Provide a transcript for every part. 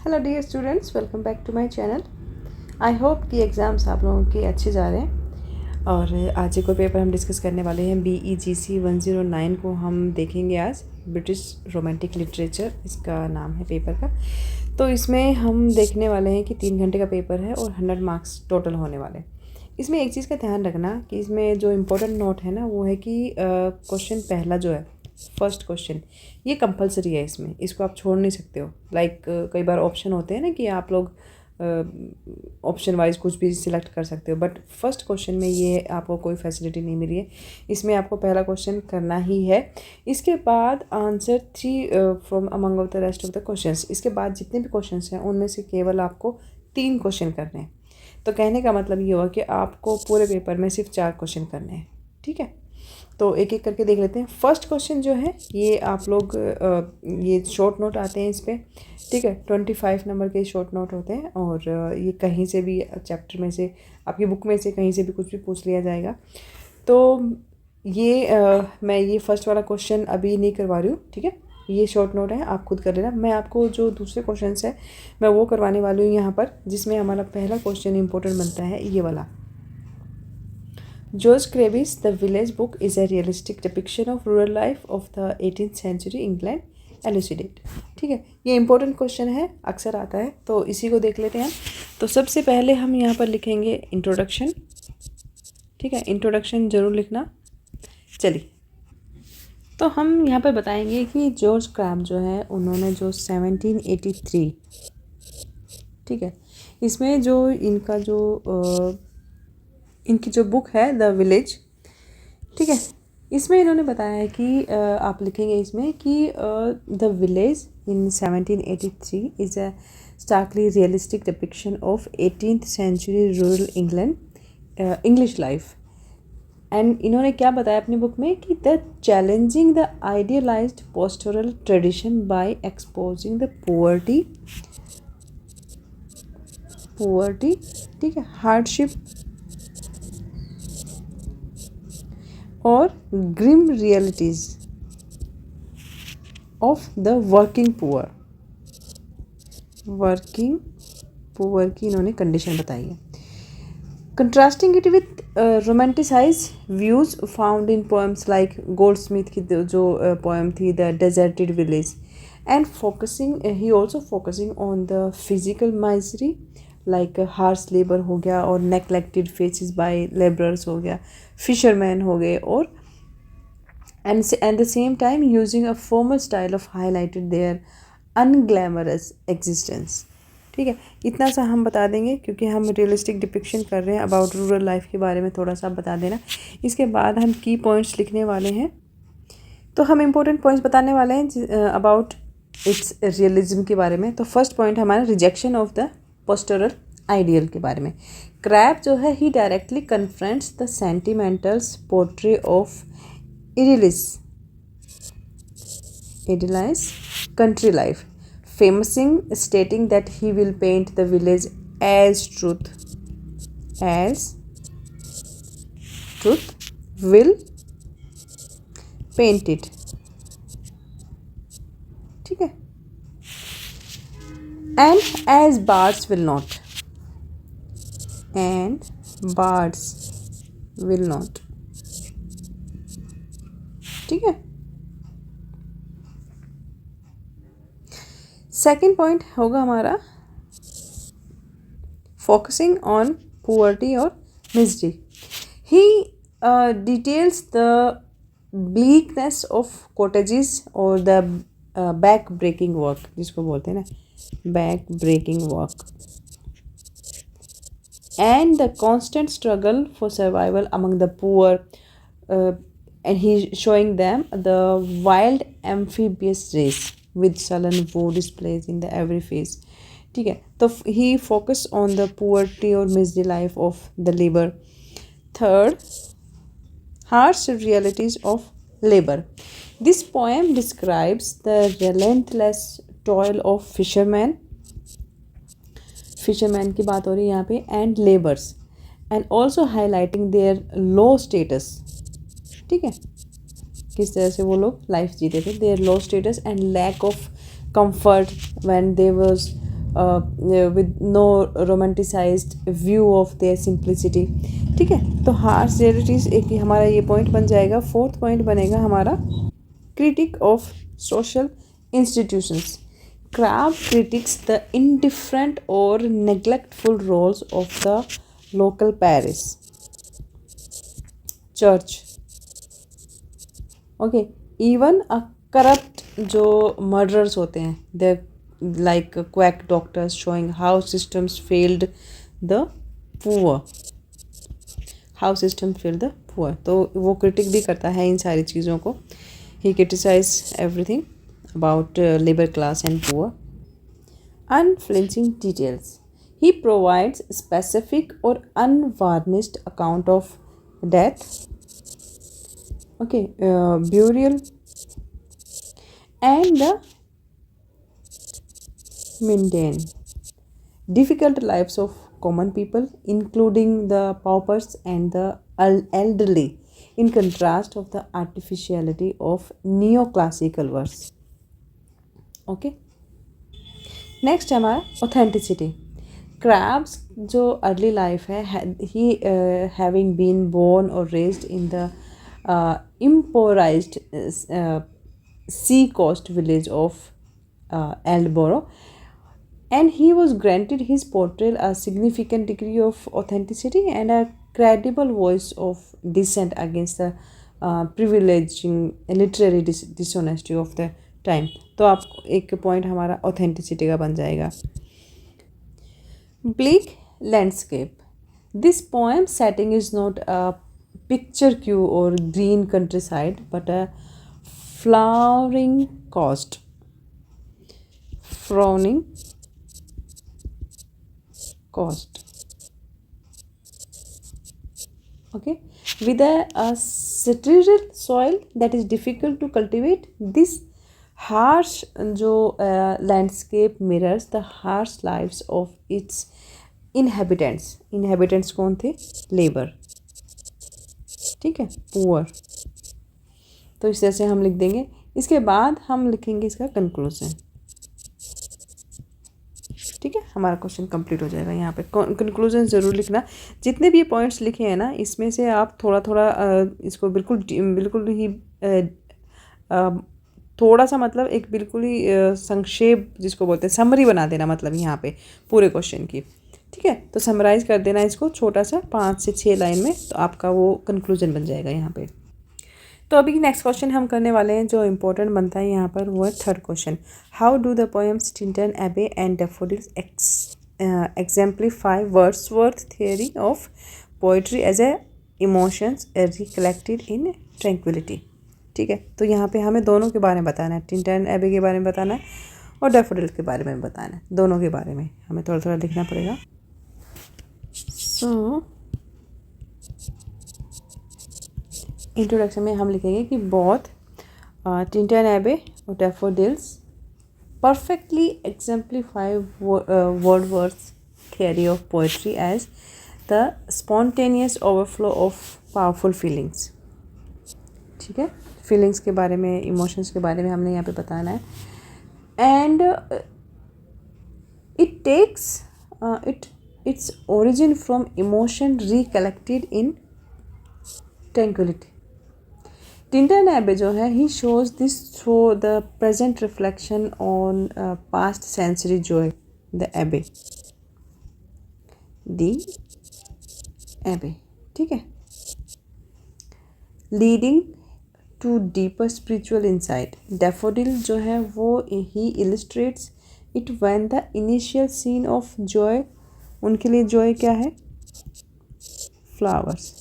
Hello dear students, welcome back to my channel. I hope कि exams आप लोगों के अच्छे जा रहे हैं। और आज एक और पेपर हम डिस्कस करने वाले हैं। BEGC 109 को हम देखेंगे आज। ब्रिटिश रोमांटिक लिटरेचर इसका नाम है पेपर का। तो इसमें हम देखने वाले हैं कि 3 घंटे का पेपर है और 100 मार्क्स टोटल होने वाले हैं। इसमें एक चीज़ का ध्यान रखना कि इसमें जो इम्पोर्टेंट नोट है ना वो है कि क्वेश्चन पहला जो है फर्स्ट क्वेश्चन ये कंपलसरी है। इसको आप छोड़ नहीं सकते हो। कई बार ऑप्शन होते हैं ना कि आप लोग ऑप्शन वाइज कुछ भी सिलेक्ट कर सकते हो, बट फर्स्ट क्वेश्चन में ये आपको कोई फैसिलिटी नहीं मिली है। इसमें आपको पहला क्वेश्चन करना ही है। इसके बाद answer 3 from among of the rest of the questions. इसके बाद जितने भी क्वेश्चंस हैं उनमें से केवल आपको 3 क्वेश्चन करने हैं। तो कहने का मतलब ये हुआ कि आपको पूरे पेपर में सिर्फ 4 क्वेश्चन करने हैं। ठीक है, तो एक एक करके देख लेते हैं। फर्स्ट क्वेश्चन जो है ये आप लोग ये शॉर्ट नोट आते हैं इस पर। ठीक है, 25 नंबर के शॉर्ट नोट होते हैं और ये कहीं से भी चैप्टर में से आपकी बुक में से कहीं से भी कुछ भी पूछ लिया जाएगा। तो ये मैं ये फर्स्ट वाला क्वेश्चन अभी नहीं करवा रही हूँ। ठीक है, ये शॉर्ट नोट है, आप खुद कर लेना। मैं आपको जो दूसरे क्वेश्चन है मैं वो करवाने वाली हूँ यहाँ पर, जिसमें हमारा पहला क्वेश्चन इंपॉर्टेंट बनता है ये वाला। George Crabbe's The Village book is a realistic depiction of rural life of the 18th century England. Elucidate। ठीक है, ये इंपॉर्टेंट क्वेश्चन है, अक्सर आता है, तो इसी को देख लेते हैं। तो सबसे पहले हम यहाँ पर लिखेंगे इंट्रोडक्शन। ठीक है, इंट्रोडक्शन ज़रूर लिखना। चलिए, तो हम यहाँ पर बताएंगे कि जॉर्ज क्रैब जो है उन्होंने जो 1783, ठीक है, इसमें जो इनकी जो बुक है द विलेज, ठीक है, इसमें इन्होंने बताया है कि आप लिखेंगे इसमें कि the village in 1783 is a starkly realistic depiction of 18th century rural England English life. And इन्होंने क्या बताया अपनी बुक में कि the challenging the idealized pastoral tradition by exposing the poverty, ठीक है, हार्डशिप और grim realities of the working poor की इन्होंने कंडीशन बताई है। Contrasting it with romanticize views found in poems like Goldsmith की जो पोएम थी the deserted village, and he also focusing on the physical misery like harsh labour हो गया और नेग्लेक्टेड फेसेस बाय लेबरर्स हो गया, फिशरमैन हो गए, और and the same time using a formal style of highlighted their unglamorous existence. ठीक है, इतना सा हम बता देंगे क्योंकि हम रियलिस्टिक डिपिक्शन कर रहे हैं। अबाउट रूरल लाइफ के बारे में थोड़ा सा बता देना। इसके बाद हम की पॉइंट्स लिखने वाले हैं। तो हम इम्पोर्टेंट पॉइंट्स बताने वाले हैं अबाउट इट्स रियलिज्म के बारे में। तो फर्स्ट पॉइंट हमारा rejection of the pastoral ideal के बारे में। क्रैब जो है he directly confronts the sentimentals portray of idealized country life, stating that he will paint the village as truth will paint it। ठीक है, and as bards will not, ठीक है। Second point होगा हमारा फोकसिंग ऑन पुअर्टी और misery. He details the bleakness of cottages और the back breaking work, जिसको बोलते हैं ना back breaking work, and the constant struggle for survival among the poor, and he showing them the wild amphibious race with sullen woe displays in the every face। ठीक है, तो he focus on the poverty or misery life of the labor। Third, harsh realities of labor। This poem describes the relentless toil of fishermen की बात हो रही है यहाँ पे, and laborers, and also highlighting their low status। ठीक है, किस तरह से वो लोग लाइफ जीते थे, their low status and lack of comfort when they was with no romanticized view of their simplicity. ठीक है, तो हार्श रियलिटीज़ एक हमारा ये पॉइंट बन जाएगा। फोर्थ पॉइंट बनेगा हमारा critic of social institutions. Crabbe critiques the indifferent or neglectful roles of the local parish, church, okay, even a corrupt जो murderers होते हैं, they like quack doctors showing how systems failed the poor, how system failed the poor। तो वो critic भी करता है इन सारी चीज़ों को। He criticized everything about labor class and poor. Unflinching details. He provides specific or unvarnished account of death, okay, burial, and the mundane, difficult lives of common people, including the paupers and the elderly, in contrast of the artificiality of neoclassical verse। Okay, next हमारा authenticity. Crabs जो early life है, ही having been born और raised in the impoverished sea coast village of Aldborough, and he was granted his portrayal a significant degree of authenticity and a credible voice of dissent against the privileging literary dishonesty of the time। तो आप एक point हमारा authenticity का बन जाएगा। Bleak landscape. This poem setting is not a picture queue or green countryside, but a flowering coast, frowning coast, okay, with a sterile soil that is difficult to cultivate। This harsh जो landscape mirrors the harsh lives of its inhabitants। inhabitants कौन थे? Labour, ठीक है, poor. तो इस तरह से हम लिख देंगे। इसके बाद हम लिखेंगे इसका कंक्लूजन। ठीक है, हमारा क्वेश्चन कंप्लीट हो जाएगा। यहाँ पे कंक्लूजन ज़रूर लिखना। जितने भी पॉइंट्स लिखे हैं ना, इसमें से आप थोड़ा थोड़ा इसको बिल्कुल ही थोड़ा सा मतलब एक बिल्कुल ही संक्षेप जिसको बोलते हैं समरी बना देना, मतलब यहाँ पे पूरे क्वेश्चन की। ठीक है, तो समराइज़ कर देना इसको छोटा सा 5 से 6 लाइन में, तो आपका वो कंक्लूजन बन जाएगा यहाँ पे। तो अभी नेक्स्ट क्वेश्चन हम करने वाले हैं जो इम्पोर्टेंट बनता है यहाँ पर, वो है third question. How do the poems Tintern Abbey and daffodils exemplify Wordsworth theory of poetry as a emotions recollected in tranquility। ठीक है, तो यहाँ पे हमें दोनों के बारे में बताना है, टिंटन एबे के बारे में बताना है और डैफोडिल के बारे में बताना है। दोनों के बारे में हमें थोड़ा थोड़ा लिखना पड़ेगा। सो इंट्रोडक्शन में हम लिखेंगे कि बोथ टिंटन एबे और daffodils perfectly exemplify Wordsworth's theory of poetry as the spontaneous overflow of powerful feelings। ठीक है, फीलिंग्स के बारे में, इमोशंस के बारे में हमने यहाँ पे बताना है। And it takes its origin from emotion recollected in tranquility। Tintern Abbey जो है, he shows this through the present reflection on past sensory joy the abbey, the abbey. ठीक है, leading to deeper spiritual insight. Daffodil जो है वो he illustrates it when the initial scene of joy, उनके लिए joy क्या है? Flowers.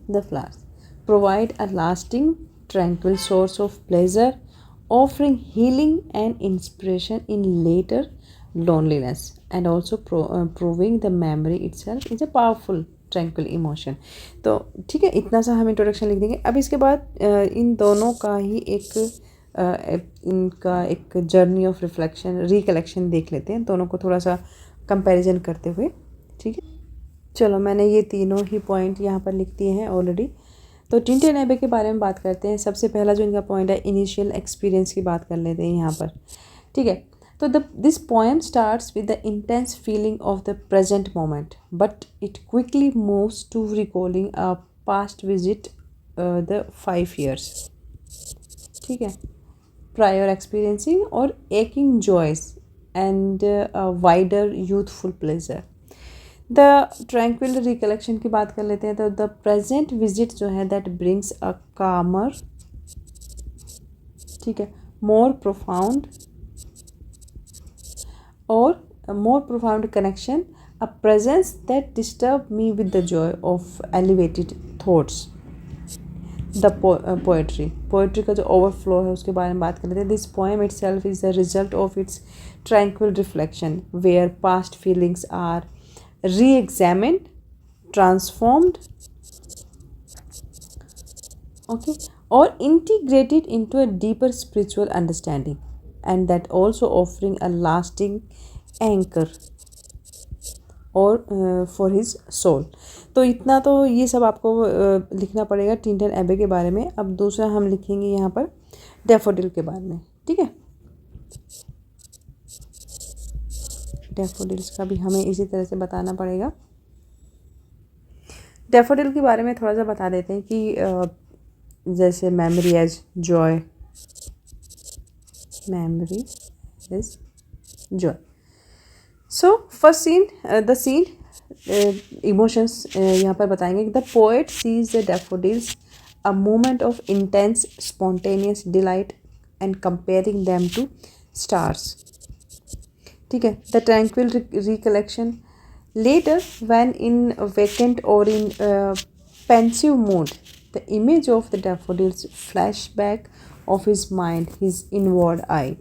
The flowers provide a lasting, tranquil source of pleasure, offering healing and inspiration in later loneliness, and also proving the memory itself is a powerful, tranquil emotion। तो ठीक है, इतना सा हम इंट्रोडक्शन लिख देंगे। अब इसके बाद इन दोनों का ही इनका एक जर्नी ऑफ रिफ्लेक्शन, रिकलेक्शन देख लेते हैं, दोनों को थोड़ा सा कंपैरिजन करते हुए। ठीक है, चलो मैंने ये तीनों ही पॉइंट यहाँ पर लिख दिए हैं ऑलरेडी। तो टिंटिन एबे के बारे में बात करते हैं। सबसे पहला जो इनका पॉइंट है, इनिशियल एक्सपीरियंस की बात कर लेते हैं यहाँ पर, ठीक है। तो this poem starts with the intense feeling of the present moment, but it quickly moves to recalling a past visit the 5 years, ठीक है, प्रायर एक्सपीरियंसिंग और aching joys and wider youthful pleasure. The tranquil recollection की बात कर लेते हैं। तो the present visit जो है दैट ब्रिंग्स अ कामर, ठीक है, more profound connection, a presence that disturb me with the joy of elevated thoughts. The poetry का जो ओवरफ्लो है उसके बारे में बात कर लेते हैं। This poem itself is the result of its tranquil reflection where past feelings are re-examined, transformed, okay, or integrated into a deeper spiritual understanding, and that also offering a lasting anchor और for his soul। तो इतना तो ये सब आपको लिखना पड़ेगा Tintin एबे के बारे में। अब दूसरा हम लिखेंगे यहाँ पर डैफोडिल के बारे में, ठीक है। डैफोडिल्स का भी हमें इसी तरह से बताना पड़ेगा। डैफोडिल के बारे में थोड़ा सा बता देते हैं कि जैसे memory as joy, memory as joy. So first scene, the scene emotions यहाँ पर बताएंगे कि the poet sees the daffodils a moment of intense spontaneous delight and comparing them to stars, ठीक है। The tranquil recollection later when in vacant or in pensive mood the image of the daffodils flash back of his mind, his inward eye.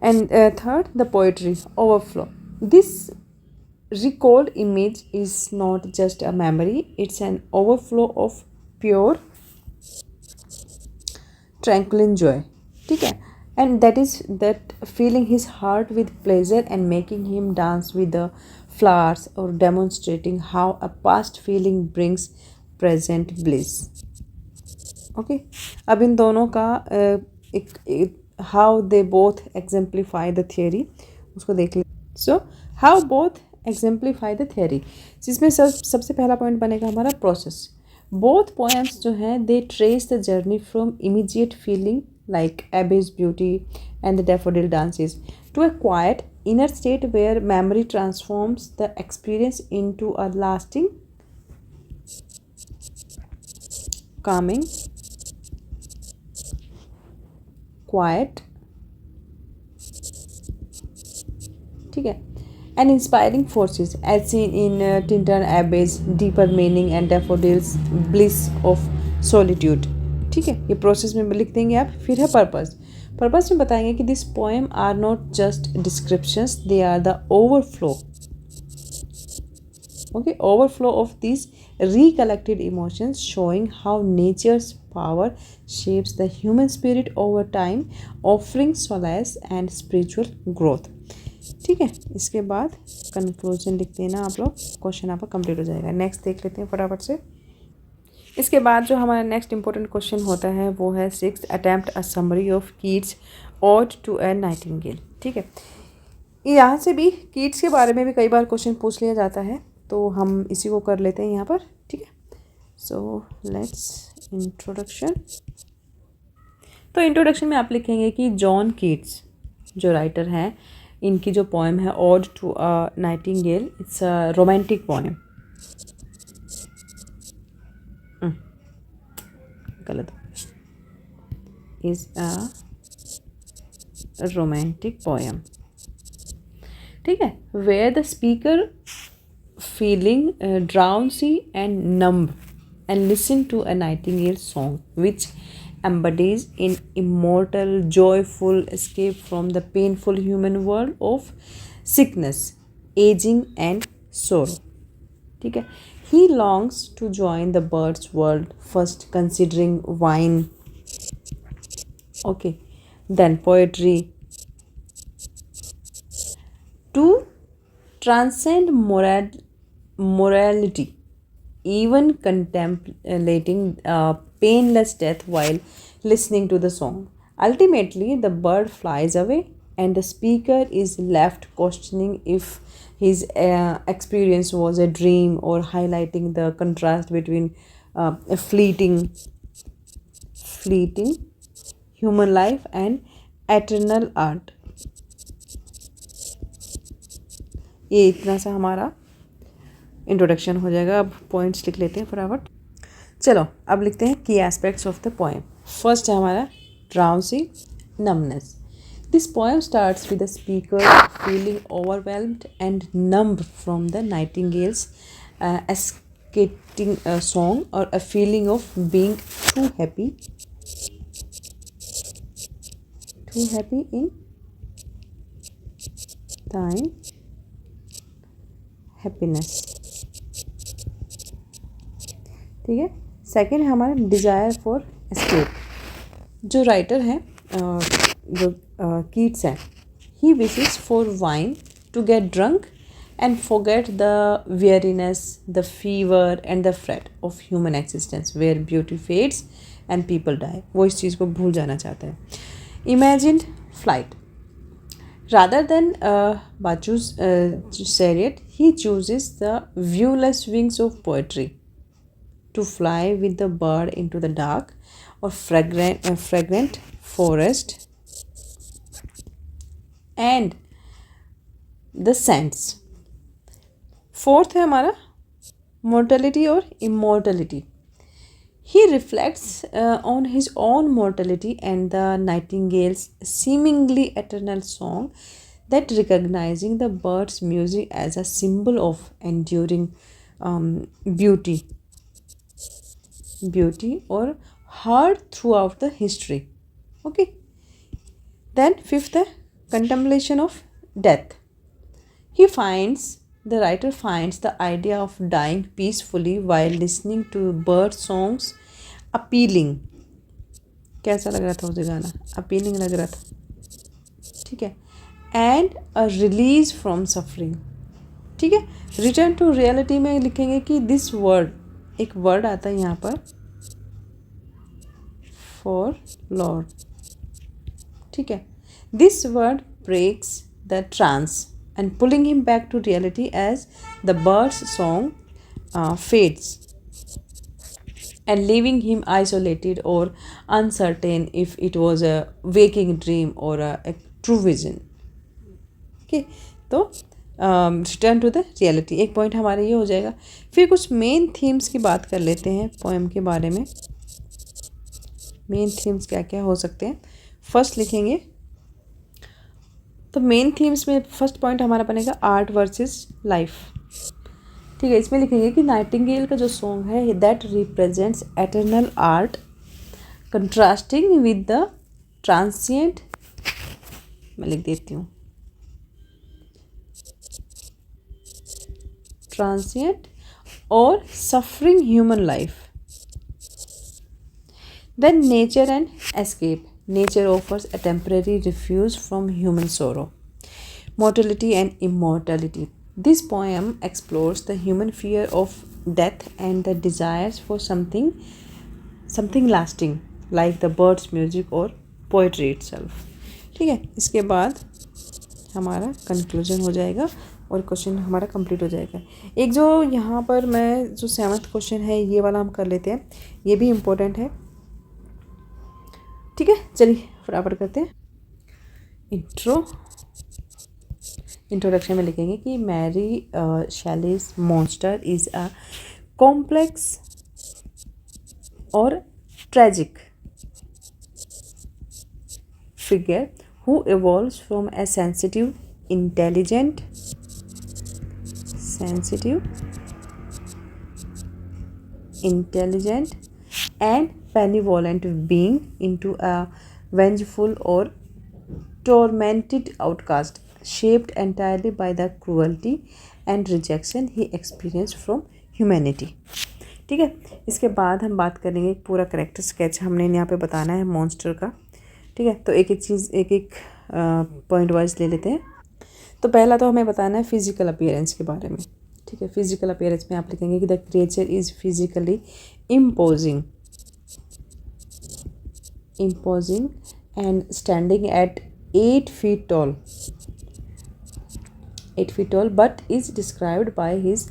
And third, the poetry overflow. This recalled image is not just a memory, it's an overflow of pure tranquil joy, ठीक है। and that filling his heart with pleasure and making him dance with the flowers or demonstrating how a past feeling brings present bliss, okay। अब इन दोनों का एक how they both exemplify the theory उसको देख ले। so how both exemplify the theory, जिसमें सबसे पहला पॉइंट बनेगा हमारा प्रोसेस। बोथ पोएम्स जो हैं they trace the journey from immediate feeling like Abby's beauty and the daffodil dances to a quiet inner state where memory transforms the experience into a lasting, calming, quiet, ठीक है, and inspiring forces as seen in Tintin Abbey's deeper meaning and daffodil's bliss of solitude, ठीक है। ये process में लिख देंगे आप। फिर है पर्पस में बताएंगे कि this poem are not just descriptions, they are the overflow, okay, overflow of this recollected emotions showing how nature's power shapes the human spirit over time, offering solace and spiritual growth, ठीक है। इसके बाद conclusion लिख देना आप लोग, question आपका complete हो जाएगा। नेक्स्ट देख लेते हैं फटाफट से। इसके बाद जो हमारा नेक्स्ट इंपॉर्टेंट क्वेश्चन होता है वो है 6th, attempt a summary of Keats ode to a nightingale, ठीक है। यहाँ से भी कीट्स के बारे में भी कई बार क्वेश्चन पूछ लिया जाता है, तो हम इसी को कर लेते हैं यहाँ पर, ठीक है। So let's introduction. तो इंट्रोडक्शन में आप लिखेंगे कि जॉन कीट्स जो राइटर हैं, इनकी जो पोएम है ode to a nightingale, it's a romantic poem, गलत, इज अ रोमांटिक पोएम, ठीक है। Where the speaker feeling drowsy and numb and listen to a nightingale song which embodies in immortal joyful escape from the painful human world of sickness, aging and sorrow, ठीक है। He longs to join the bird's world, first considering wine, okay, then poetry, to transcend morality, even contemplating painless death while listening to the song. Ultimately, the bird flies away, and the speaker is left questioning if his experience was a dream, or highlighting the contrast between a fleeting human life and eternal art. ये इतना सा हमारा introduction हो जाएगा. अब points लिख लेते हैं फटाफट. चलो अब लिखते हैं की aspects of the poem. First है हमारा drowsy numbness. This poem starts with the speaker feeling overwhelmed and numb from the nightingale's escaping song, or a feeling of being too happy in thine happiness. ठीक है. Second है हमारा desire for escape. जो writer हैं जो Keats हैं, he wishes for wine to get drunk and forget the weariness, the fever and the fret of human existence where beauty fades and people die. वो इस चीज़ को भूल जाना चाहते हैं. Imagined flight. Rather than Bachu's chariot, he chooses the viewless wings of poetry to fly with the bird into the dark or fragrant forest and the scents. Fourth है हमारा mortality और immortality. He reflects on his own mortality and the nightingale's seemingly eternal song, that recognizing the bird's music as a symbol of enduring beauty or heard throughout the history. Okay. Then fifth, contemplation of death. The writer finds the idea of dying peacefully while listening to bird songs appealing. कैसा लग रहा था मुझे गाना? appealing लग रहा था. ठीक है. and a release from suffering. ठीक है. return to reality में लिखेंगे कि this word, एक word आता है यहाँ पर, for Lord. ठीक है. This word breaks the trance and pulling him back to reality as the bird's song fades, and leaving him isolated or uncertain if it was a waking dream or a true vision. Okay, तो return to the reality एक point हमारा ये हो जाएगा. फिर कुछ main themes की बात कर लेते हैं पोएम के बारे में. मेन थीम्स क्या क्या हो सकते हैं. फर्स्ट लिखेंगे तो मेन थीम्स में फर्स्ट पॉइंट हमारा बनेगा आर्ट वर्सेस लाइफ. ठीक है. इसमें लिखेंगे कि नाइटिंगेल का जो सॉन्ग है that represents eternal art contrasting with the transient, मैं लिख देती हूँ, ट्रांसिएंट और suffering human life. Then nature and escape. Nature offers a temporary refuge from human sorrow, mortality and immortality. This poem explores the human fear of death and the desires for something lasting, like the bird's music or poetry itself. ठीक है. इसके बाद हमारा conclusion हो जाएगा और question हमारा complete हो जाएगा. एक जो यहाँ पर मैं जो 7th क्वेश्चन है ये वाला हम कर लेते हैं, ये भी इम्पोर्टेंट है. ठीक है. चलिए फटाफट करते हैं. इंट्रोडक्शन में लिखेंगे कि Mary Shelley's monster is a complex और tragic figure who evolves from a sensitive, intelligent and benevolent being into a vengeful or tormented outcast, shaped entirely by the cruelty and rejection he experienced from humanity. ठीक है. इसके बाद हम बात करेंगे एक पूरा करेक्टर स्केच हमने यहाँ पे बताना है मॉन्स्टर का. ठीक है. तो एक एक चीज़ एक पॉइंट वाइज ले लेते हैं. तो पहला तो हमें बताना है फिजिकल अपीयरेंस के बारे में. ठीक है, फिजिकल अपीयरेंस में आप लिखेंगे कि the creature is physically imposing and standing at 8 feet tall, 8 feet tall, but is described by his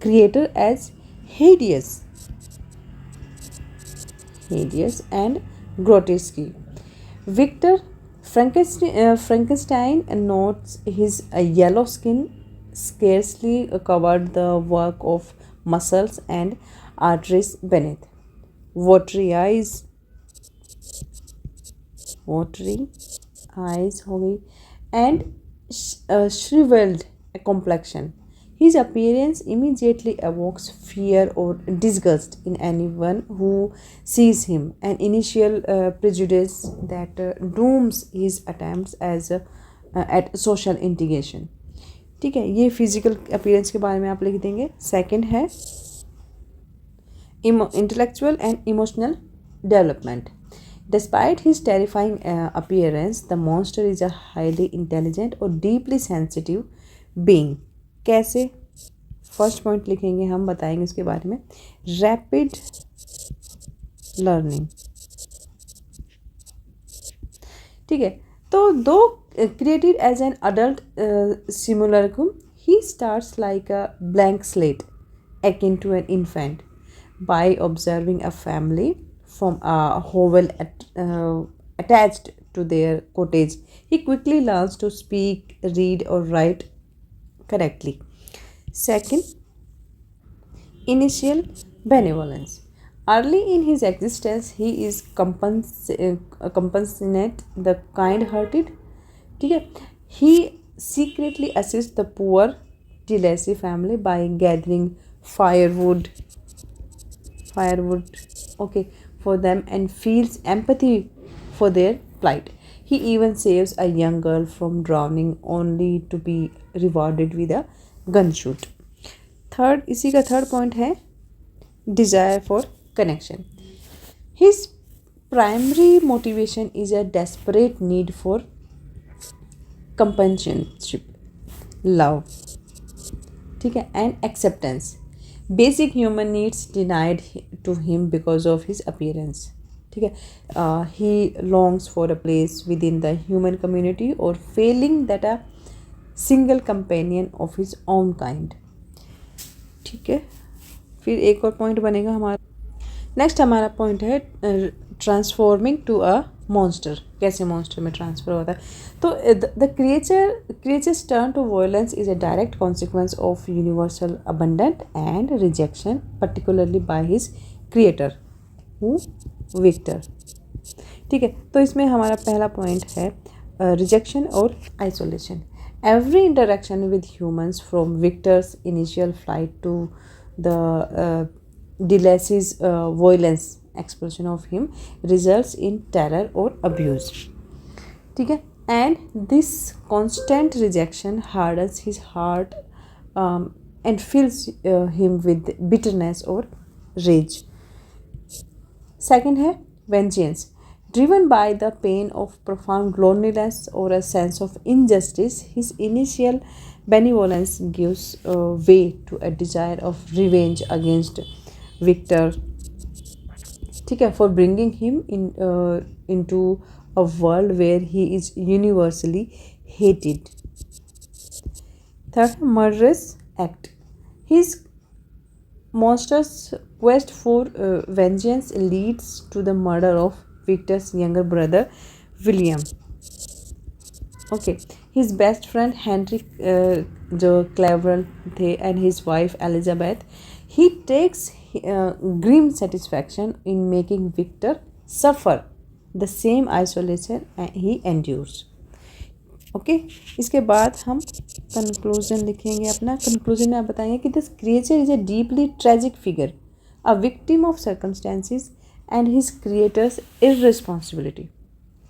creator as hideous, and grotesque. Victor Frankenstein notes his yellow skin scarcely covered the work of muscles and arteries beneath. Watery eyes, हो गई, and shriveled complexion. His appearance immediately evokes fear or disgust in anyone who sees him, an initial prejudice that dooms his attempts at social integration. ठीक है, ये physical appearance के बारे में आप लिख देंगे. सेकंड है intellectual and emotional development. Despite his terrifying appearance, the monster is a highly intelligent और deeply sensitive being. कैसे? फर्स्ट पॉइंट लिखेंगे हम, बताएंगे उसके बारे में. Rapid learning. ठीक है, तो दो created as an adult simulacrum, he starts like a blank slate akin to an infant. By observing a family from a hovel attached to their cottage, he quickly learns to speak, read, or write correctly. Second, initial benevolence. Early in his existence, he is compassionate, the kind-hearted. ठीक है, he secretly assists the poor Delacy family by gathering firewood, okay, for them, and feels empathy for their plight. He even saves a young girl from drowning only to be rewarded with a gun shoot. Third, इसी का third point है desire for connection. His primary motivation is a desperate need for companionship, love, ठीक है, and acceptance. Basic human needs denied to him because of his appearance. ठीक है, he longs for a place within the human community or failing that a single companion of his own kind. ठीक है, फिर एक और point बनेगा हमारा. Next हमारा पॉइंट है ट्रांसफॉर्मिंग टू अ मॉन्स्टर. कैसे मॉन्स्टर में ट्रांसफर होता है? तो the creatures turn to violence is a direct consequence of universal abundant and rejection, particularly by his creator who Victor. ठीक है, तो इसमें हमारा पहला पॉइंट है रिजेक्शन और isolation. Every interaction with humans, from Victor's initial flight to the Delacy's violence expulsion of him, results in terror or abuse. ठीक है, and this constant rejection hardens his heart and fills him with bitterness or rage. Second है vengeance. Driven by the pain of profound loneliness or a sense of injustice, his initial benevolence gives way to a desire of revenge against Victor. ठीक है, for bringing him into a world where he is universally hated. Third, murderous act. His monster's quest for vengeance leads to the murder of Victor's younger brother William. Okay, his best friend Henry जो Cleveland थे and his wife Elizabeth. He takes grim satisfaction in making Victor suffer the same isolation he endures. Okay, इसके बाद हम conclusion लिखेंगे अपना. conclusion में आप बताएंगे कि this creature is a deeply tragic figure, a victim of circumstances and his creator's irresponsibility.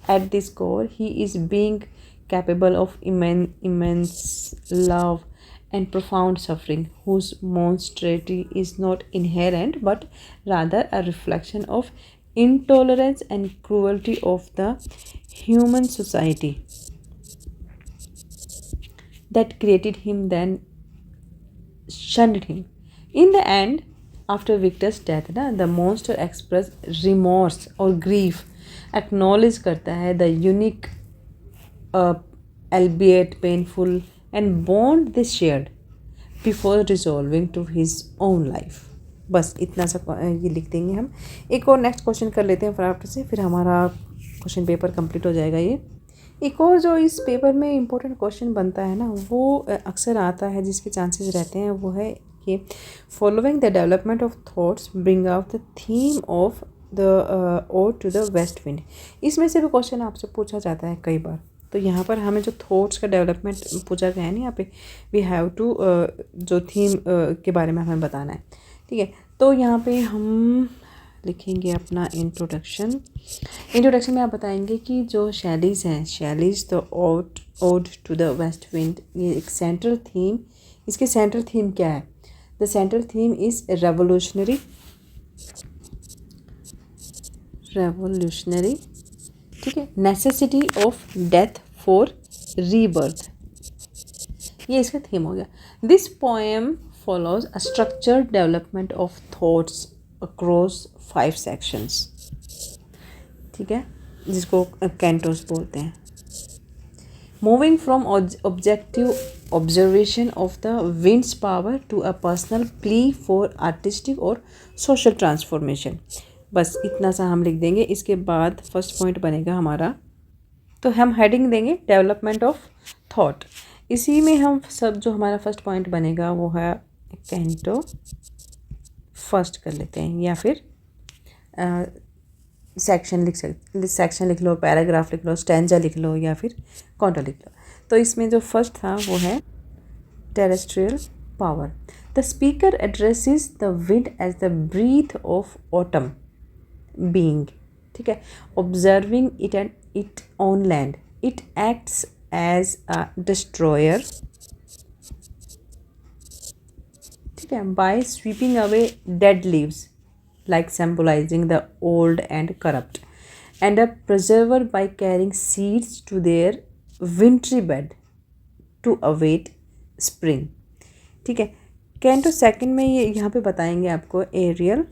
At this core, he is being capable of immense love and profound suffering, whose monstrosity is not inherent but rather a reflection of intolerance and cruelty of the human society that created him, then shunned him. In the end, after Victor's death ना, the monster expressed remorse और grief, acknowledge करता है the unique, albeit painful, and bond they shared before resolving to his own life. बस इतना सा ये लिख देंगे हम. एक और नेक्स्ट क्वेश्चन कर लेते हैं फटाफट से, फिर हमारा क्वेश्चन पेपर कंप्लीट हो जाएगा. ये एक और जो इस पेपर में इम्पोर्टेंट क्वेश्चन बनता है ना, वो अक्सर आता है, जिसके चांसेस रहते हैं, वो है कि following the development of thoughts bring out the theme of the ode to the west wind. इसमें से भी क्वेश्चन आपसे पूछा जाता है कई बार. तो यहाँ पर हमें जो थॉट्स का डेवलपमेंट पूछा गया है ना, यहाँ पे वी हैव टू जो थीम के बारे में हमें बताना है. ठीक है, तो यहाँ पे हम लिखेंगे अपना इंट्रोडक्शन. इंट्रोडक्शन में आप बताएंगे कि जो शैलीज़ हैं, Shelley's the ode to the west wind, ये एक सेंट्रल थीम. इसके सेंट्रल थीम क्या है? The central theme is revolutionary. ठीक है, necessity of death for rebirth, ये इसका थीम हो गया. This poem follows a structured development of thoughts across 5 sections. ठीक है, जिसको कैंटोस बोलते हैं. Moving from objective observation of the wind's power to a personal plea for artistic or social transformation. बस इतना सा हम लिख देंगे. इसके बाद फर्स्ट पॉइंट बनेगा हमारा, तो हम हेडिंग देंगे डेवलपमेंट ऑफ थॉट. इसी में हम सब जो हमारा फर्स्ट पॉइंट बनेगा वो है कैंटो फर्स्ट कर लेते हैं, या फिर सेक्शन लिख लो, पैराग्राफ लिख लो, स्टैंजा लिख लो, या फिर कॉन्टो लिख लो. तो इसमें जो फर्स्ट था वो है terrestrial power. The speaker addresses the wind as the breath of autumn being. ठीक है, observing it and it on land, it acts as a destroyer. ठीक है, by sweeping away dead leaves like symbolizing the old and corrupt, and a preserver by carrying seeds to their wintry bed to await spring. ठीक है, canto second में ये यहाँ पे बताएंगे आपको एरियल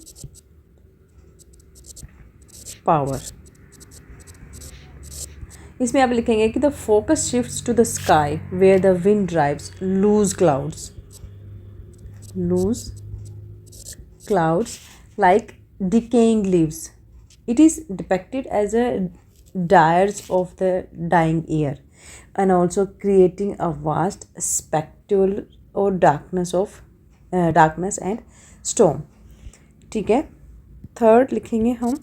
पावर. इसमें आप लिखेंगे कि the focus shifts to the sky where the wind drives loose clouds like decaying leaves. It is depicted as a dyers of the dying year, and also creating a vast spectacle or darkness and storm. ठीक है, third लिखेंगे हम.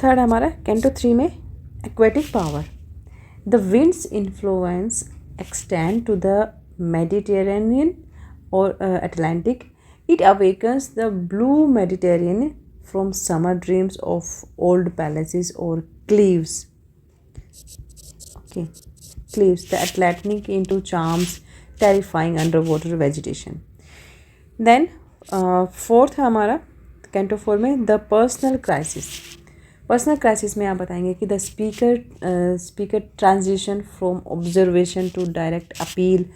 Third हमारा canto 3 में aquatic power. The winds influence extend to the Mediterranean और Atlantic. It awakens the blue Mediterranean from summer dreams of old palaces or cliffs. Okay, cliffs, the Atlantic into charms, terrifying underwater vegetation. Then fourth है हमारा canto 4 में the personal crisis. Personal crisis में आप बताएंगे कि the speaker transition from observation to direct appeal,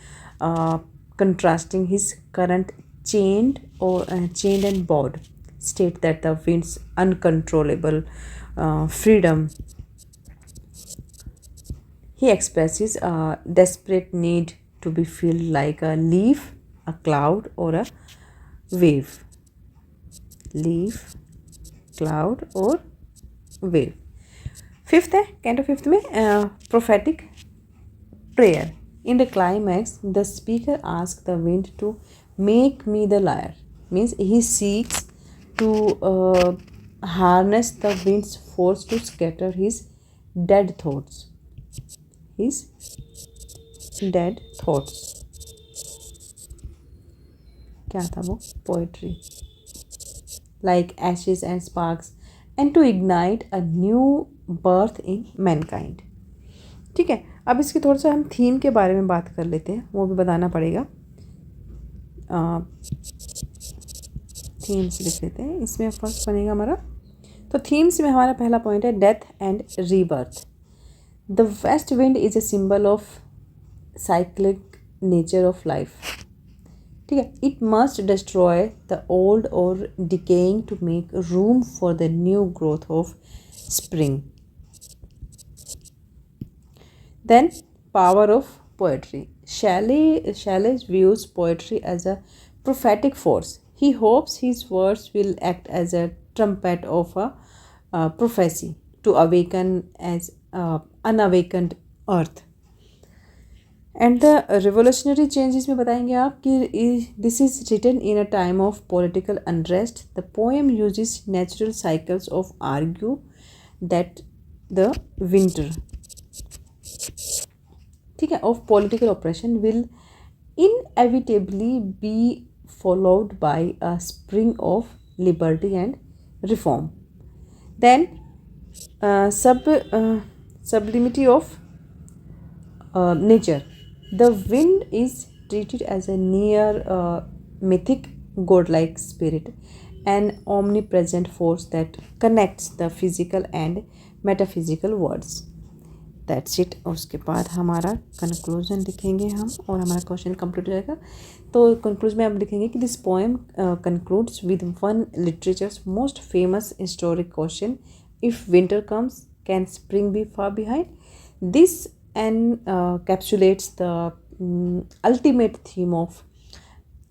contrasting his current chained and bored state that the wind's uncontrollable freedom. He expresses a desperate need to be felt like a leaf, a cloud, or a wave. Leaf, cloud, or wave. Fifth है canto 5 में prophetic prayer. In the climax, the speaker asks the wind to make me the liar. Means he seeks to harness the wind's force to scatter his dead thoughts. क्या था वो? Poetry. Like ashes and sparks, and to ignite a new birth in mankind. ठीक है, अब इसके थोड़ा सा हम थीम के बारे में बात कर लेते हैं, वो भी बताना पड़ेगा. थीम्स लिख लेते हैं. इसमें फर्स्ट बनेगा हमारा, तो थीम्स में हमारा पहला पॉइंट है death and rebirth. The west wind is a symbol of cyclic nature of life. ठीक है, it must destroy the old और decaying to make room for the new growth of spring. Then power of poetry. Shelley views poetry as a prophetic force. He hopes his words will act as a trumpet of a prophecy to awaken as unawakened earth. And the revolutionary changes में बताएंगे आप कि this is written in a time of political unrest. The poem uses natural cycles of argue that the winter, ठीक है, of political oppression will inevitably be followed by a spring of liberty and reform. Then sublimity of nature. The wind is treated as a near mythic godlike spirit, an omnipresent force that connects the physical and metaphysical worlds. That's it. और उसके बाद हमारा conclusion लिखेंगे हम और हमारा question complete हो जाएगा। तो कंक्लूजन में हम लिखेंगे कि this poem concludes with one literature's most famous historic question, if winter comes can spring be far behind. This encapsulates the ultimate theme of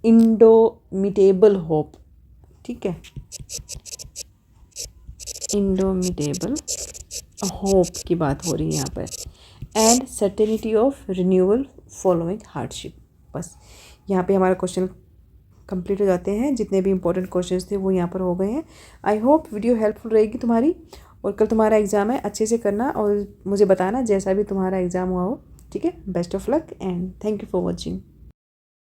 indomitable hope। ठीक है, इंडोमिटेबल होप की बात हो रही है यहाँ पर, and certainty of renewal following hardship. बस यहाँ पे हमारा क्वेश्चन कंप्लीट हो जाते हैं। जितने भी इंपॉर्टेंट क्वेश्चंस थे वो यहाँ पर हो गए हैं। आई होप वीडियो हेल्पफुल रहेगी तुम्हारी। और कल तुम्हारा एग्ज़ाम है, अच्छे से करना और मुझे बताना जैसा भी तुम्हारा एग्ज़ाम हुआ हो। ठीक है, best of luck and thank you for watching.